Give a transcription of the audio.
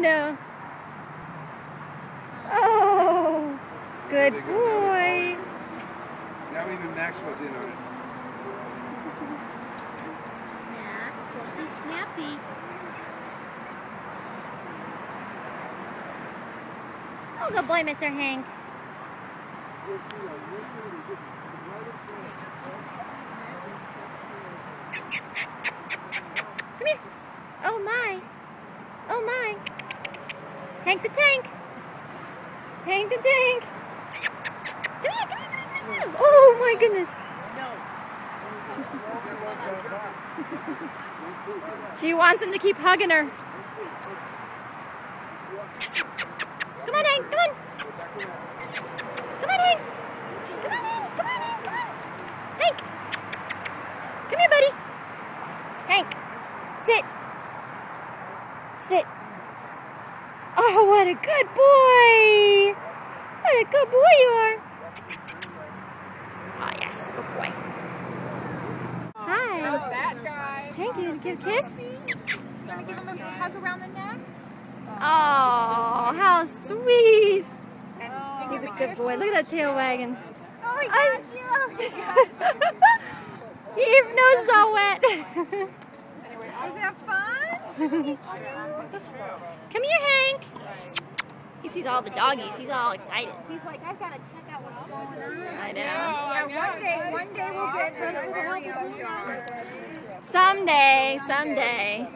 know. Oh, good boy. Now even Maxwell's in on it. Max, don't be snappy. Oh, good boy, Mr. Hank. Come here. Oh my. Oh my. Hank the Tank. Hank the Tank. Come here, come here, come here, come here. Oh my goodness. She wants him to keep hugging her. Come on, Hank, come on. Come on, Hank. Come on, Hank, come on, Hank, come on. Hank. Come here, buddy. Hank, sit. Sit. Oh, what a good boy. What a good boy you are. Oh, yes, good boy. Hi. That guy. Hank, you gonna give a kiss? Gonna give him a hug around the neck? Oh, how sweet. And He's a good boy. Look at that tail wagging. Oh, he got you. Oh, he got you. Your nose is all wet. Was that fun? Come here, Hank. He sees all the doggies. He's all excited. He's like, I've got to check out what's going on. I know. Yeah, one day we'll get an aquarium dog. Someday, someday.